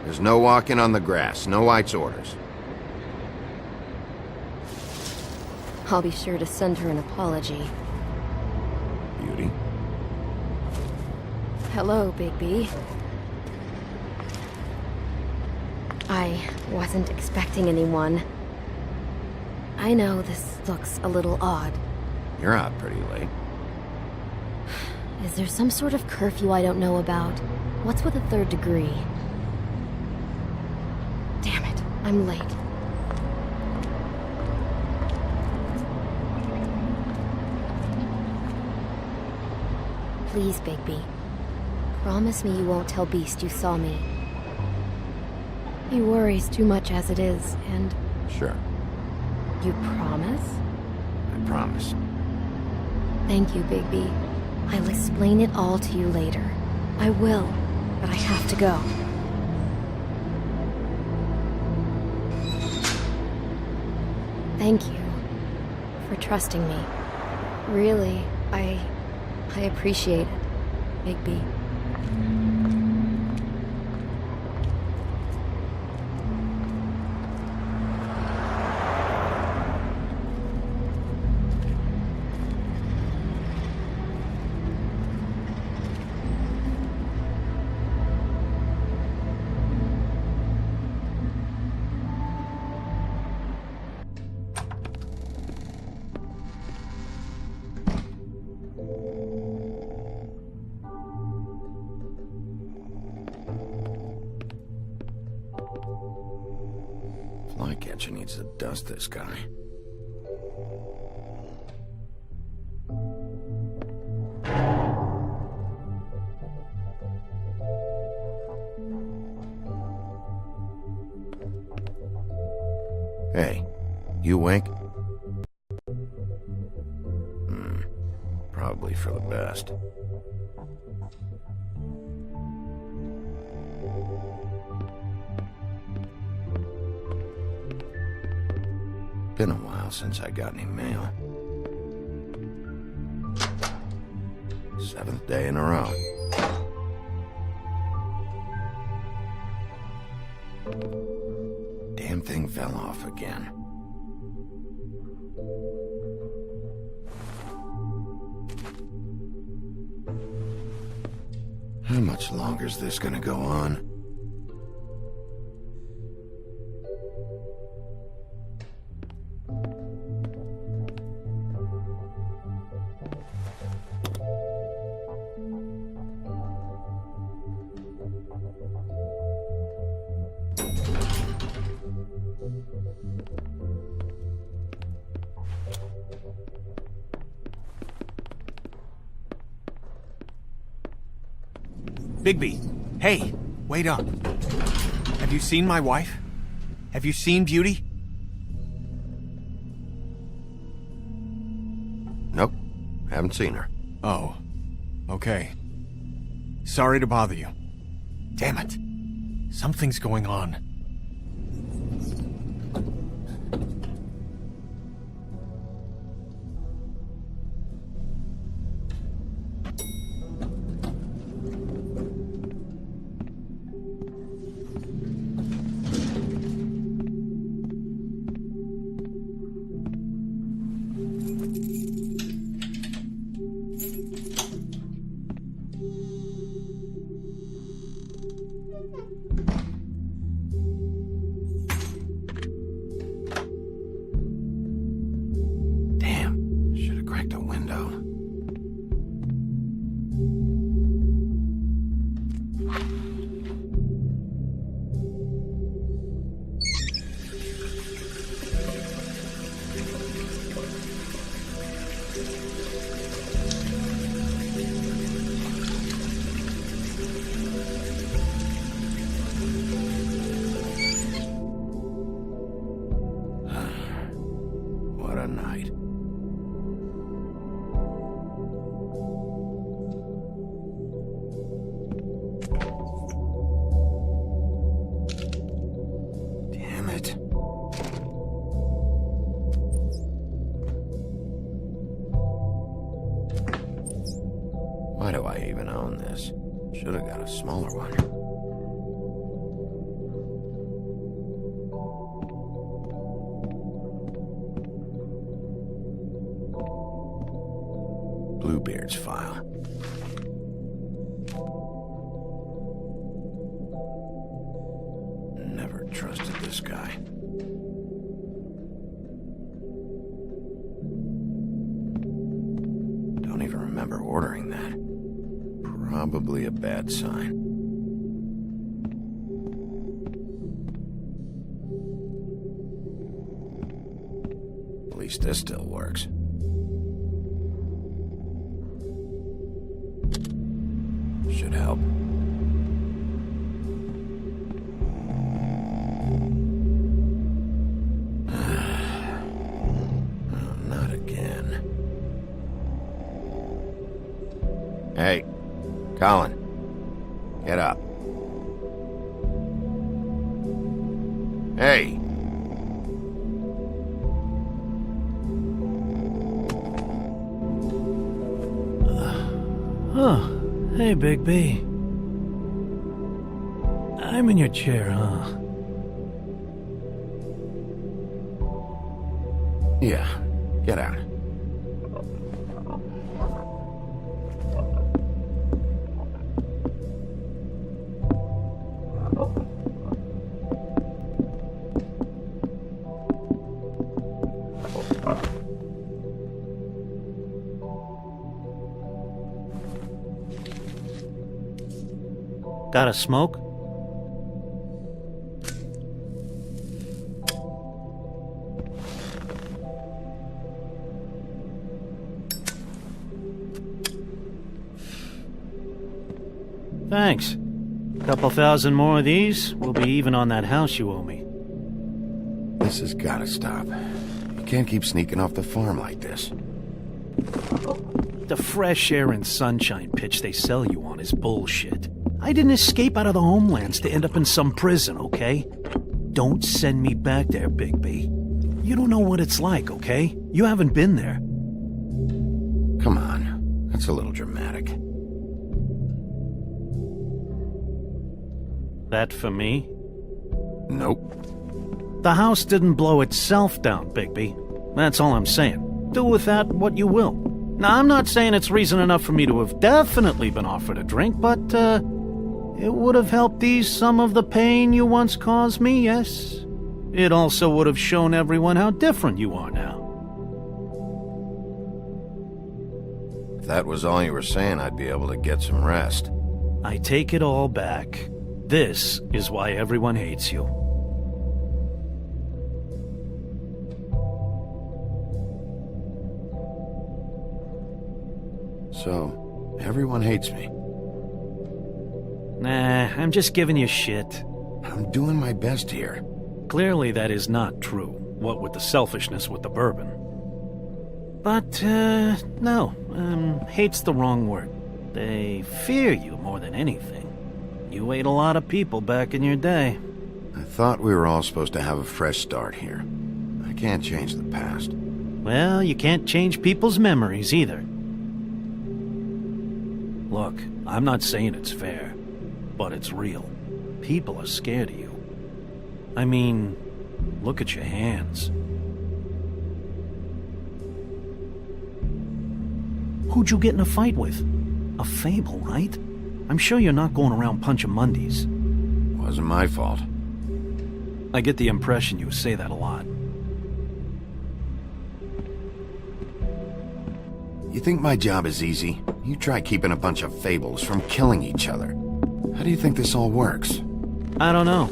There's no walking on the grass. No White's orders. I'll be sure to send her an apology. Beauty? Hello, Bigby. I wasn't expecting anyone. I know this looks a little odd. You're out pretty late. Is there some sort of curfew I don't know about? What's with a third degree? Damn it, I'm late. Please, Bigby. Promise me you won't tell Beast you saw me. He worries too much as it is, and... Sure. You promise? I promise. Thank you, Bigby. I'll explain it all to you later. I will, but I have to go. Thank you for trusting me. Really, I appreciate it, Bigby. Flycatcher needs to dust this guy. Hey, you awake? Probably for the best. Been a while since I got any mail. 7th day in a row. Damn thing fell off again. How much longer is this gonna go on? Bigby, hey, wait up. Have you seen my wife? Have you seen Beauty? Nope, haven't seen her. Oh, okay. Sorry to bother you. Damn it. Something's going on. Night. Damn it. Why do I even own this? Should have got a smaller one. Bluebeard's file. Never trusted this guy. Don't even remember ordering that. Probably a bad sign. At least this still works. Should help. Not again. Hey, Colin. Get up. Hey. Oh, hey, Big B. I'm in your chair, huh? Yeah, get out. Got a smoke? Thanks. Couple thousand more of these, we'll be even on that house you owe me. This has gotta stop. You can't keep sneaking off the farm like this. The fresh air and sunshine pitch they sell you on is bullshit. I didn't escape out of the homelands to end up in some prison, okay? Don't send me back there, Big B. You don't know what it's like, okay? You haven't been there. Come on, that's a little dramatic. That for me? Nope. The house didn't blow itself down, Bigby. That's all I'm saying. Do with that what you will. Now, I'm not saying it's reason enough for me to have definitely been offered a drink, but, it would have helped ease some of the pain you once caused me, yes? It also would have shown everyone how different you are now. If that was all you were saying, I'd be able to get some rest. I take it all back. This is why everyone hates you. So, everyone hates me. Nah, I'm just giving you shit. I'm doing my best here. Clearly that is not true, what with the selfishness with the bourbon. But, no, hate's the wrong word. They fear you more than anything. You ate a lot of people back in your day. I thought we were all supposed to have a fresh start here. I can't change the past. Well, you can't change people's memories either. Look, I'm not saying it's fair, but it's real. People are scared of you. I mean, look at your hands. Who'd you get in a fight with? A fable, right? I'm sure you're not going around punching Mondays. Wasn't my fault. I get the impression you say that a lot. You think my job is easy? You try keeping a bunch of fables from killing each other. How do you think this all works? I don't know.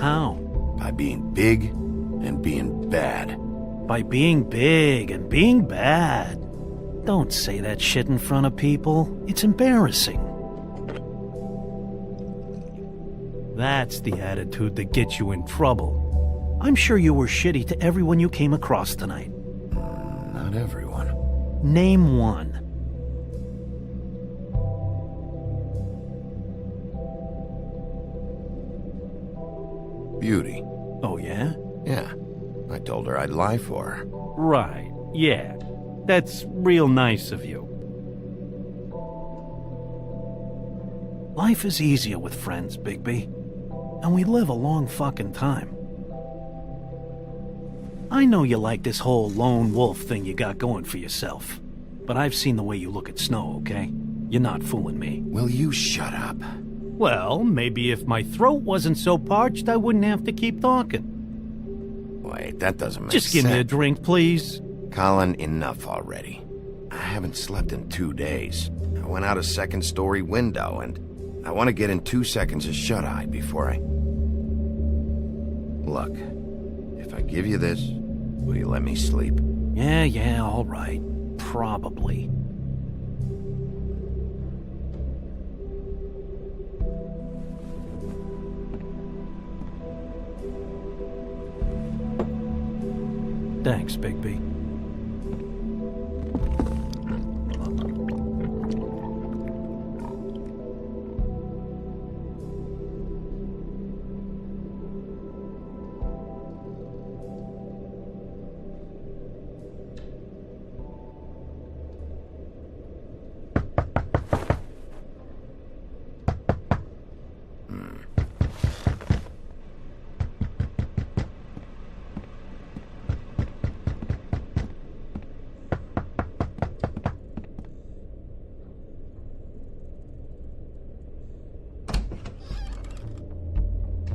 How? By being big and being bad. By being big and being bad. Don't say that shit in front of people. It's embarrassing. That's the attitude that gets you in trouble. I'm sure you were shitty to everyone you came across tonight. Not everyone. Name one. Beauty. Oh, yeah? Yeah. I told her I'd lie for her. Right, yeah. That's real nice of you. Life is easier with friends, Bigby. And we live a long fucking time. I know you like this whole lone wolf thing you got going for yourself. but I've seen the way you look at snow, okay? You're not fooling me. Will you shut up? Well, maybe if my throat wasn't so parched, I wouldn't have to keep talking. Wait, that doesn't make sense. Just give me a drink, please. Colin, enough already. I haven't slept in 2 days. I went out a second-story window, and I want to get in 2 seconds of shut-eye before I... Look, if I give you this, will you let me sleep? Yeah, all right. Probably. Thanks, Bigby.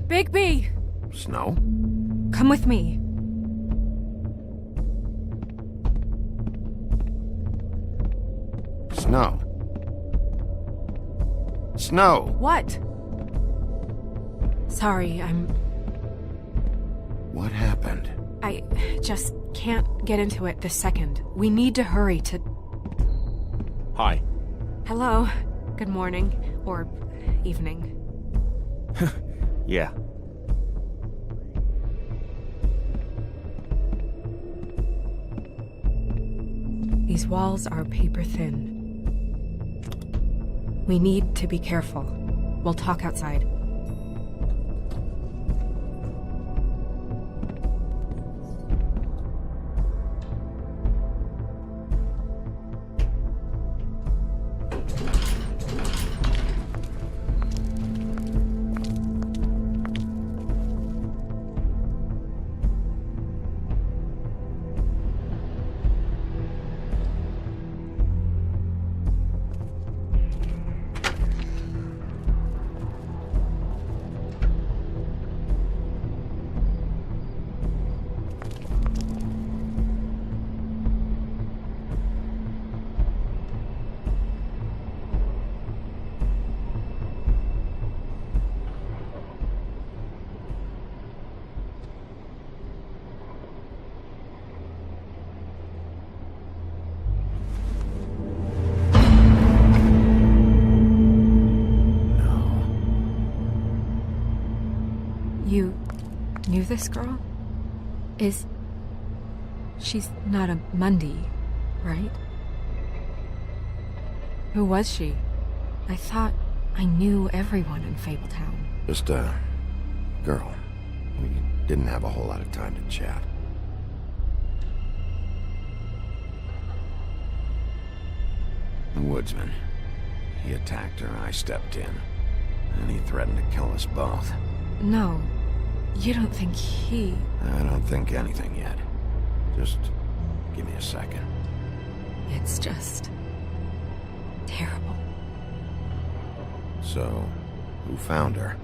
Bigby! Snow? Come with me. Snow. Snow! What? Sorry, What happened? I just can't get into it this second. We need to hurry to... Hi. Hello. Good morning. Or evening. Yeah. These walls are paper thin. We need to be careful. We'll talk outside. You knew this girl? She's not a Mundy, right? Who was she? I thought I knew everyone in Fabletown. Just a girl. We didn't have a whole lot of time to chat. The woodsman. He attacked her, I stepped in. And he threatened to kill us both. No, you don't think he... I don't think anything yet. Just give me a second. It's just... terrible. So, who found her?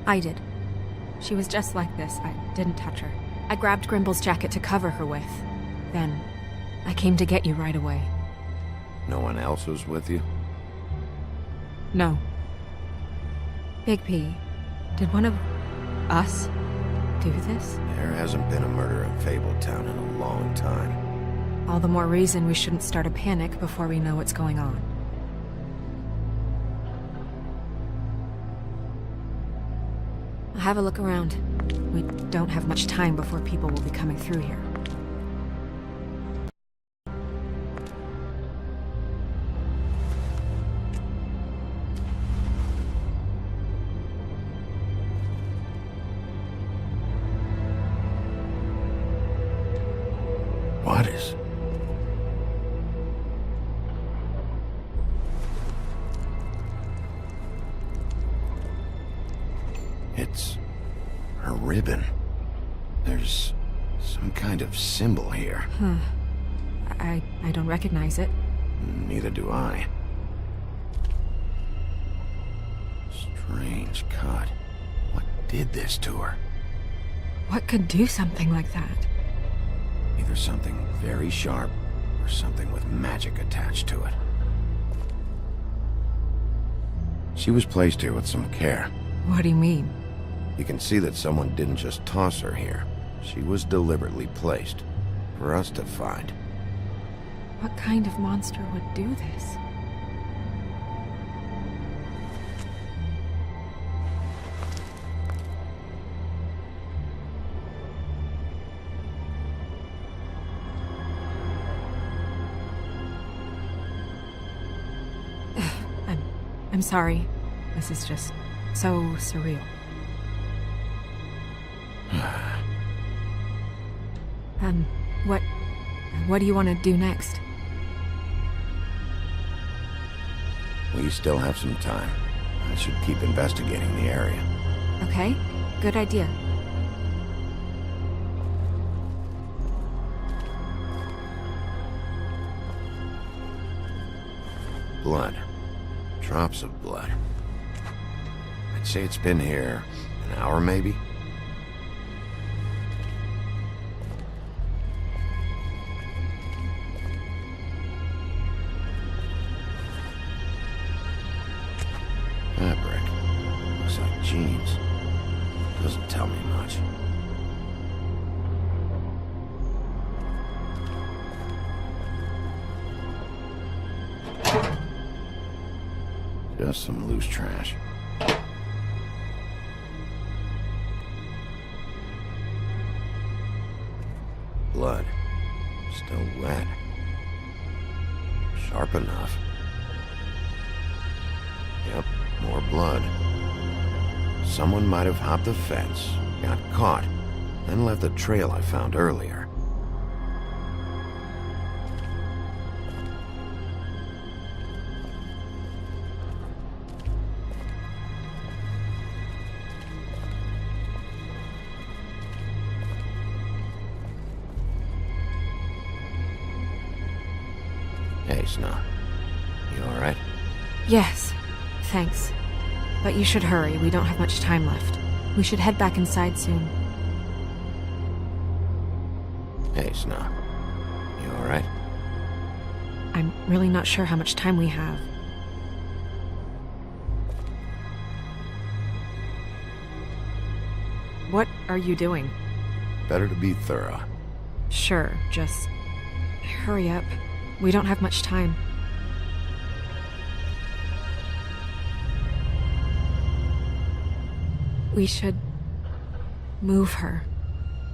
I did. She was just like this. I didn't touch her. I grabbed Grimble's jacket to cover her with. Then, I came to get you right away. No one else was with you? No. Big P, did one of us do this? There hasn't been a murder in Fabletown in a long time. All the more reason we shouldn't start a panic before we know what's going on. I'll have a look around. We don't have much time before people will be coming through here. What is... It's her ribbon. There's some kind of symbol here. I don't recognize it. Neither do I. Strange cut. What did this to her? What could do something like that? Either something very sharp, or something with magic attached to it. She was placed here with some care. What do you mean? You can see that someone didn't just toss her here. She was deliberately placed, for us to find. What kind of monster would do this? I'm sorry. This is just so surreal. What do you want to do next? We still have some time. I should keep investigating the area. Okay, good idea. Blood. Drops of blood. I'd say it's been here an hour, maybe? Fabric. Looks like jeans. Doesn't tell me much. Just some loose trash. Blood. Still wet. Sharp enough. Yep, more blood. Someone might have hopped the fence, got caught, then left the trail I found earlier. Hey, Snow. You alright? Yes, thanks. But you should hurry, we don't have much time left. We should head back inside soon. Hey, Snow. You alright? I'm really not sure how much time we have. What are you doing? Better to be thorough. Sure, just hurry up. We don't have much time. We should move her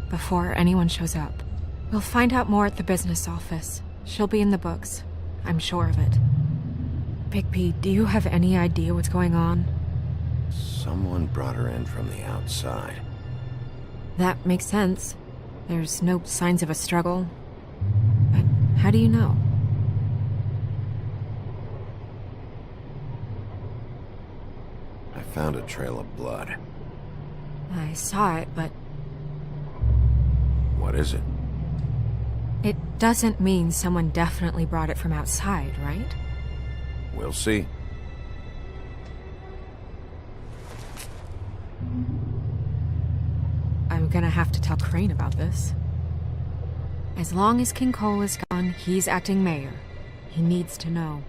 before anyone shows up. We'll find out more at the business office. She'll be in the books. I'm sure of it. Bigby, do you have any idea what's going on? Someone brought her in from the outside. That makes sense. There's no signs of a struggle. But how do you know? I found a trail of blood. I saw it, but What is it? it doesn't mean someone definitely brought it from outside, right? We'll see. I'm gonna have to tell Crane about this. As long as King Cole is gone, he's acting mayor. He needs to know.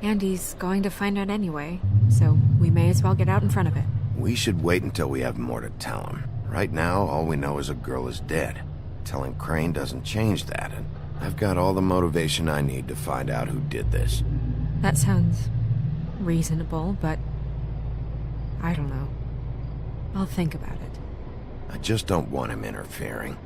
And he's going to find out anyway, so we may as well get out in front of it. We should wait until we have more to tell him. Right now, all we know is a girl is dead. Telling Crane doesn't change that, and I've got all the motivation I need to find out who did this. That sounds reasonable, but I don't know. I'll think about it. I just don't want him interfering.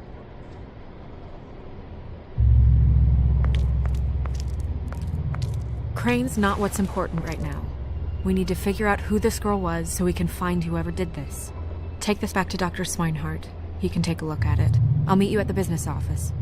Crane's not what's important right now. We need to figure out who this girl was so we can find whoever did this. Take this back to Dr. Swinehart. He can take a look at it. I'll meet you at the business office.